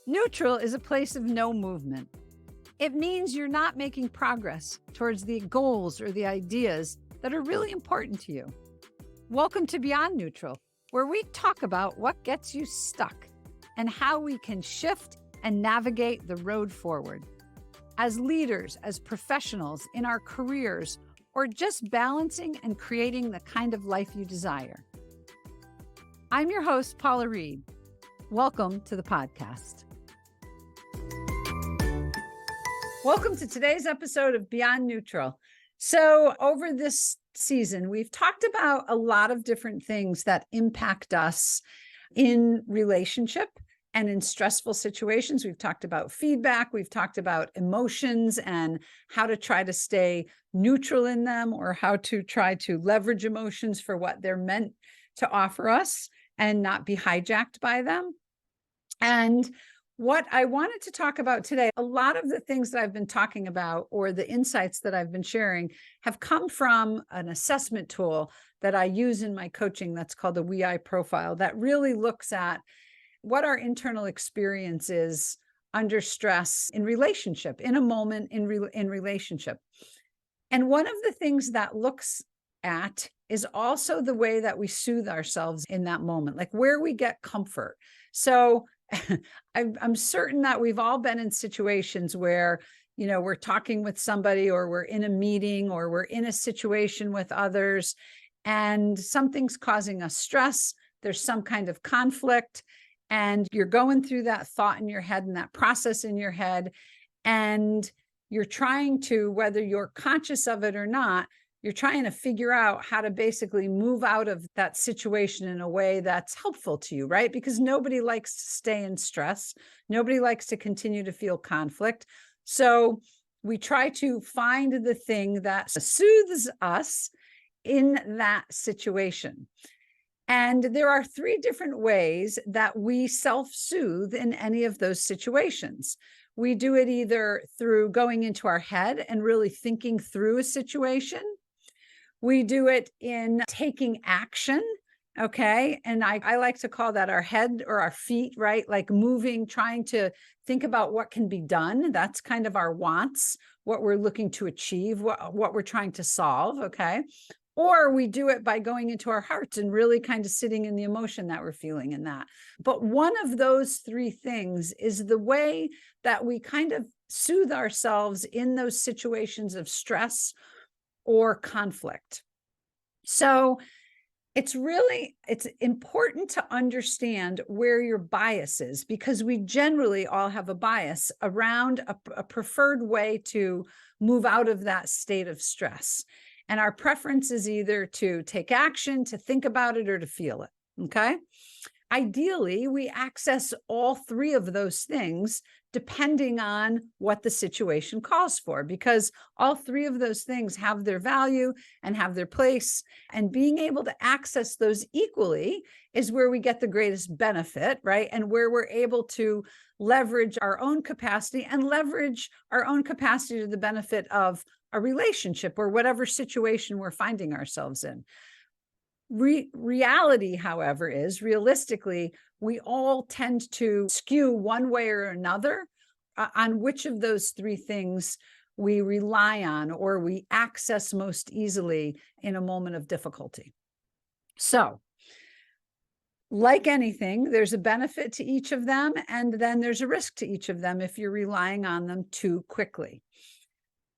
Neutral is a place of no movement. It means you're not making progress towards the goals or the ideas that are really important to you. Welcome to Beyond Neutral, where we talk about what gets you stuck and how we can shift and navigate the road forward. As leaders, as professionals in our careers, or just balancing and creating the kind of life you desire. I'm your host, Paula Reed. Welcome to the podcast. Welcome to today's episode of Beyond Neutral. So over this season, we've talked about a lot of different things that impact us in relationship and in stressful situations. We've talked about feedback. We've talked about emotions and how to try to stay neutral in them, or how to try to leverage emotions for what they're meant to offer us and not be hijacked by them. And what I wanted to talk about today, a lot of the things that I've been talking about, or the insights that I've been sharing, have come from an assessment tool that I use in my coaching that's called the WEI profile, that really looks at what our internal experience is under stress in relationship, in a moment in relationship. And one of the things that looks at is also the way that we soothe ourselves in that moment, like where we get comfort. So I'm certain that we've all been in situations where, we're talking with somebody, or we're in a meeting, or we're in a situation with others, and something's causing us stress. There's some kind of conflict, and you're going through that thought in your head and that process in your head, and you're trying to, whether you're conscious of it or not, you're trying to figure out how to basically move out of that situation in a way that's helpful to you, right? Because nobody likes to stay in stress. Nobody likes to continue to feel conflict. So we try to find the thing that soothes us in that situation. And there are three different ways that we self-soothe in any of those situations. We do it either through going into our head and really thinking through a situation. We do it in taking action, okay? And I like to call that our head or our feet, right? Like moving, trying to think about what can be done. That's kind of our wants, what we're looking to achieve, what we're trying to solve, okay? Or we do it by going into our hearts and really kind of sitting in the emotion that we're feeling in that. But one of those three things is the way that we kind of soothe ourselves in those situations of stress or conflict. So it's important to understand where your bias is, because we generally all have a bias around a preferred way to move out of that state of stress. And our preference is either to take action, to think about it, or to feel it, okay? Ideally, we access all three of those things depending on what the situation calls for, because all three of those things have their value and have their place. And being able to access those equally is where we get the greatest benefit, right? And where we're able to leverage our own capacity and leverage our own capacity to the benefit of a relationship or whatever situation we're finding ourselves in. Reality, however, is realistically, we all tend to skew one way or another on which of those three things we rely on or we access most easily in a moment of difficulty. So, like anything, there's a benefit to each of them, and then there's a risk to each of them if you're relying on them too quickly.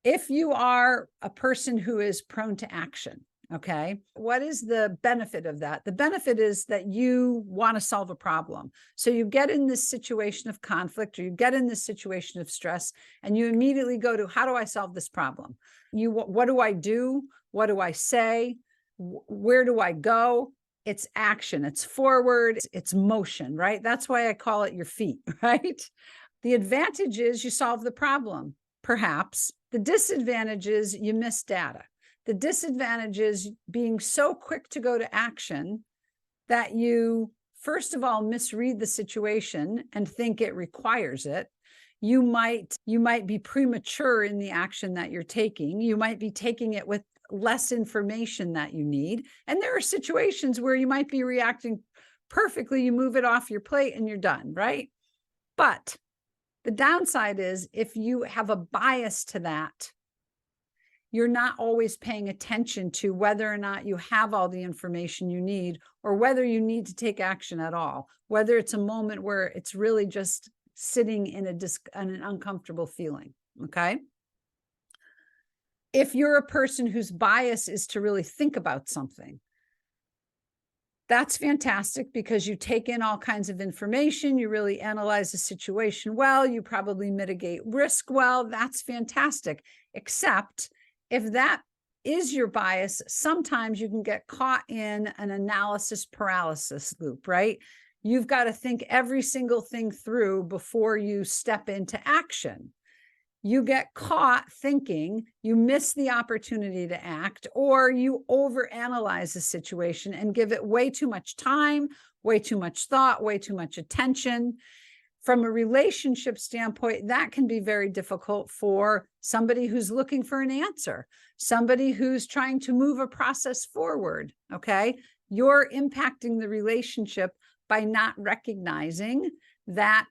If you are a person who is prone to action, okay, what is the benefit of that? The benefit is that you want to solve a problem. So you get in this situation of conflict, or you get in this situation of stress, and you immediately go to, how do I solve this problem? What do I do? What do I say? Where do I go? It's action, it's forward, it's motion, right? That's why I call it your feet, right? The advantage is you solve the problem, perhaps. The disadvantage is you miss data. The disadvantage is being so quick to go to action that you, first of all, misread the situation and think it requires it. You might be premature in the action that you're taking. You might be taking it with less information that you need. And there are situations where you might be reacting perfectly. You move it off your plate and you're done, right? But the downside is if you have a bias to that, you're not always paying attention to whether or not you have all the information you need, or whether you need to take action at all, whether it's a moment where it's really just sitting in an uncomfortable feeling, okay? If you're a person whose bias is to really think about something, that's fantastic, because you take in all kinds of information, you really analyze the situation well, you probably mitigate risk well, that's fantastic. Except if that is your bias, sometimes you can get caught in an analysis paralysis loop, right? You've got to think every single thing through before you step into action. You get caught thinking, you miss the opportunity to act, or you overanalyze the situation and give it way too much time, way too much thought, way too much attention. From a relationship standpoint, that can be very difficult for somebody who's looking for an answer, somebody who's trying to move a process forward, okay? You're impacting the relationship by not recognizing that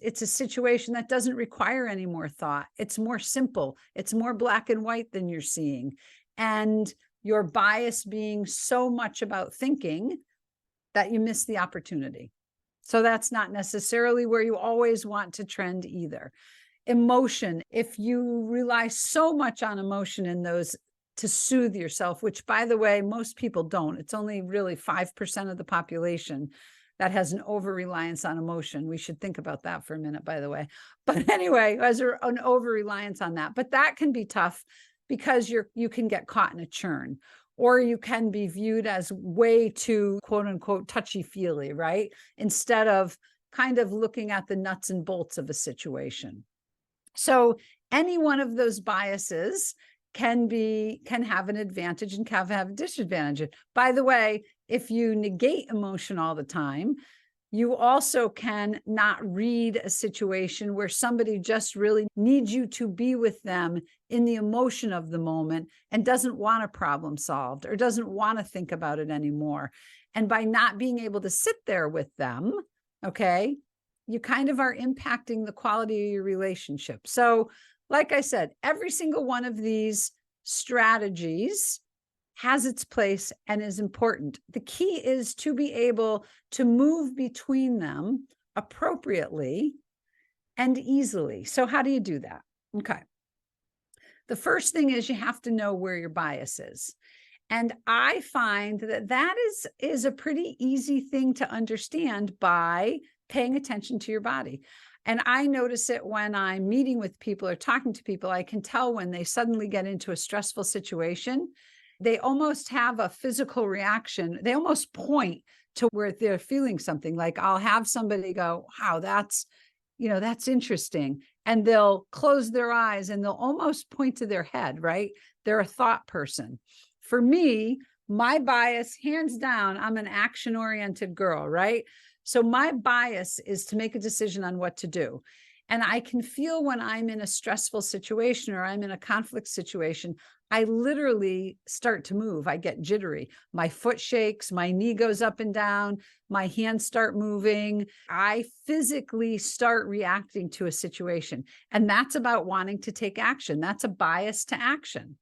it's a situation that doesn't require any more thought. It's more simple. It's more black and white than you're seeing. And your bias being so much about thinking that you miss the opportunity. So that's not necessarily where you always want to trend either. Emotion, if you rely so much on emotion in those to soothe yourself, which, by the way, most people don't. It's only really 5% of the population that has an over-reliance on emotion. We should think about that for a minute, by the way. But anyway, as an over-reliance on that. But that can be tough because you can get caught in a churn, or you can be viewed as way too, quote unquote, touchy-feely, right? Instead of kind of looking at the nuts and bolts of a situation. So any one of those biases can have an advantage and can have a disadvantage. By the way, if you negate emotion all the time, you also can not read a situation where somebody just really needs you to be with them in the emotion of the moment and doesn't want a problem solved or doesn't want to think about it anymore. And by not being able to sit there with them, okay, you kind of are impacting the quality of your relationship. So, like I said, every single one of these strategies has its place and is important. The key is to be able to move between them appropriately and easily. So how do you do that? Okay. The first thing is you have to know where your bias is. And I find that is a pretty easy thing to understand by paying attention to your body. And I notice it when I'm meeting with people or talking to people. I can tell when they suddenly get into a stressful situation, they almost have a physical reaction. They almost point to where they're feeling something. Like I'll have somebody go, wow, that's interesting. And they'll close their eyes and they'll almost point to their head, right? They're a thought person. For me, my bias, hands down, I'm an action-oriented girl, right? So my bias is to make a decision on what to do. And I can feel when I'm in a stressful situation or I'm in a conflict situation, I literally start to move. I get jittery. My foot shakes, my knee goes up and down, my hands start moving. I physically start reacting to a situation. And that's about wanting to take action. That's a bias to action.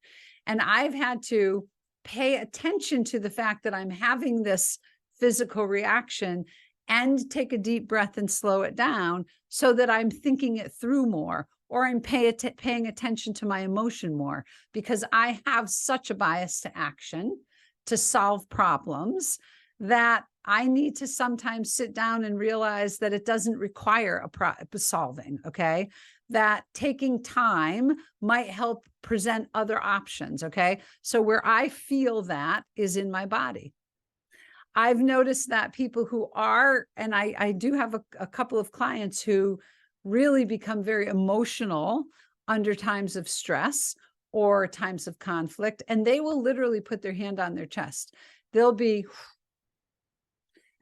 And I've had to pay attention to the fact that I'm having this physical reaction and take a deep breath and slow it down so that I'm thinking it through more, or I'm paying attention to my emotion more, because I have such a bias to action, to solve problems, that I need to sometimes sit down and realize that it doesn't require a solving, okay? That taking time might help present other options, okay? So where I feel that is in my body. I've noticed that people who are, and I do have a couple of clients who really become very emotional under times of stress or times of conflict, and they will literally put their hand on their chest. They'll be,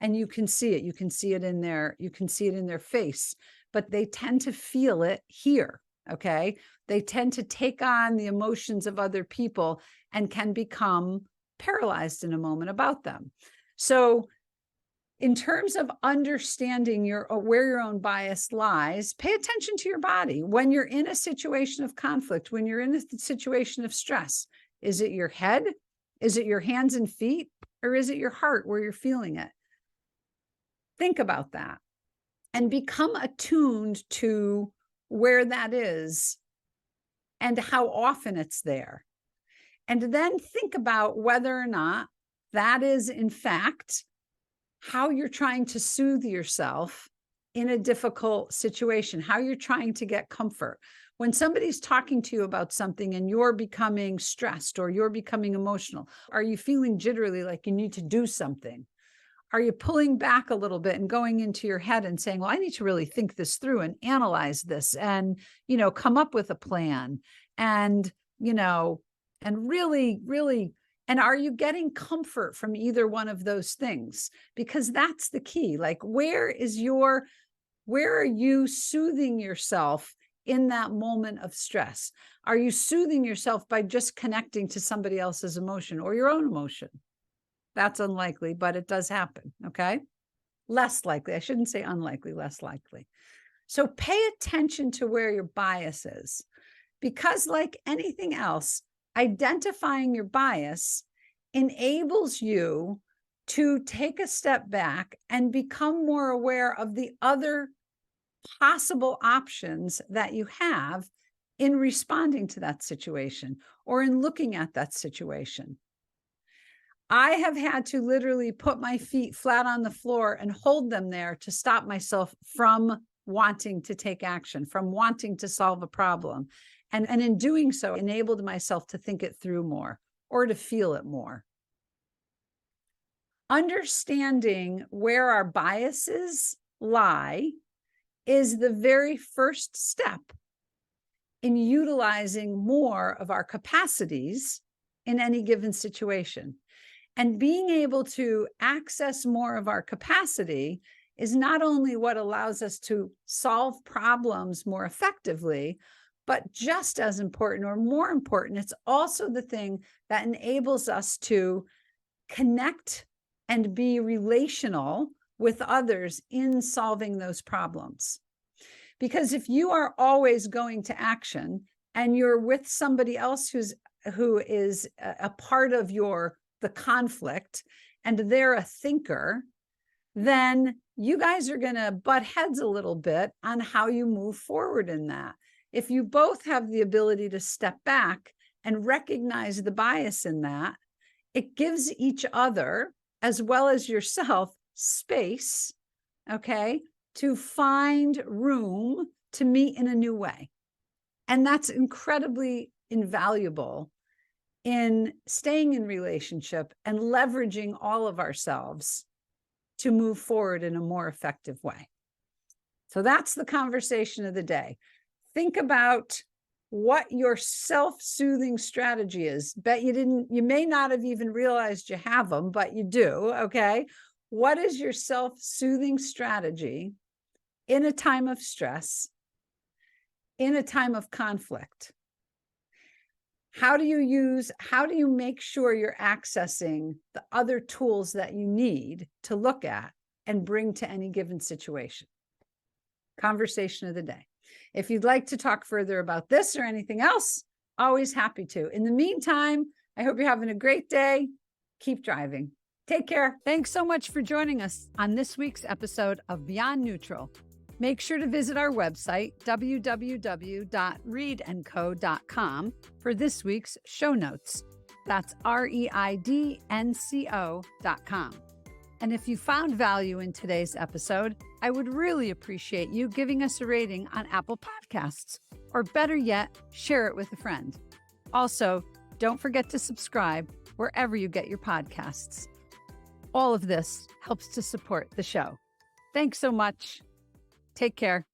and you can see it. You can see it in their face, but they tend to feel it here. Okay. They tend to take on the emotions of other people and can become paralyzed in a moment about them. So In terms of understanding where your own bias lies, pay attention to your body. When you're in a situation of conflict, when you're in a situation of stress, is it your head? Is it your hands and feet? Or is it your heart where you're feeling it? Think about that and become attuned to where that is and how often it's there. And then think about whether or not that is, in fact, how you're trying to soothe yourself in a difficult situation, how you're trying to get comfort. When somebody's talking to you about something and you're becoming stressed or you're becoming emotional, are you feeling jittery like you need to do something? Are you pulling back a little bit and going into your head and saying, well, I need to really think this through and analyze this and, come up with a plan and, and really, really. And are you getting comfort from either one of those things? Because that's the key. Like, where are you soothing yourself in that moment of stress? Are you soothing yourself by just connecting to somebody else's emotion or your own emotion? That's unlikely, but it does happen. Okay. Less likely. I shouldn't say unlikely, less likely. So pay attention to where your bias is, because like anything else, identifying your bias enables you to take a step back and become more aware of the other possible options that you have in responding to that situation or in looking at that situation. I have had to literally put my feet flat on the floor and hold them there to stop myself from wanting to take action, from wanting to solve a problem. And in doing so, enabled myself to think it through more or to feel it more. Understanding where our biases lie is the very first step in utilizing more of our capacities in any given situation. And being able to access more of our capacity is not only what allows us to solve problems more effectively, but just as important or more important, it's also the thing that enables us to connect and be relational with others in solving those problems. Because if you are always going to action and you're with somebody else who is a part of the conflict and they're a thinker, then you guys are going to butt heads a little bit on how you move forward in that. If you both have the ability to step back and recognize the bias in that, it gives each other, as well as yourself, space, okay, to find room to meet in a new way. And that's incredibly invaluable in staying in relationship and leveraging all of ourselves to move forward in a more effective way. So that's the conversation of the day. Think about what your self-soothing strategy is. Bet you may not have even realized you have them, but you do, okay? What is your self-soothing strategy in a time of stress, in a time of conflict? How do you make sure you're accessing the other tools that you need to look at and bring to any given situation? Conversation of the day. If you'd like to talk further about this or anything else, always happy to. In the meantime, I hope you're having a great day. Keep driving. Take care. Thanks so much for joining us on this week's episode of Beyond Neutral. Make sure to visit our website, www.reidandco.com, for this week's show notes. That's reidnco.com. And if you found value in today's episode, I would really appreciate you giving us a rating on Apple Podcasts, or better yet, share it with a friend. Also, don't forget to subscribe wherever you get your podcasts. All of this helps to support the show. Thanks so much. Take care.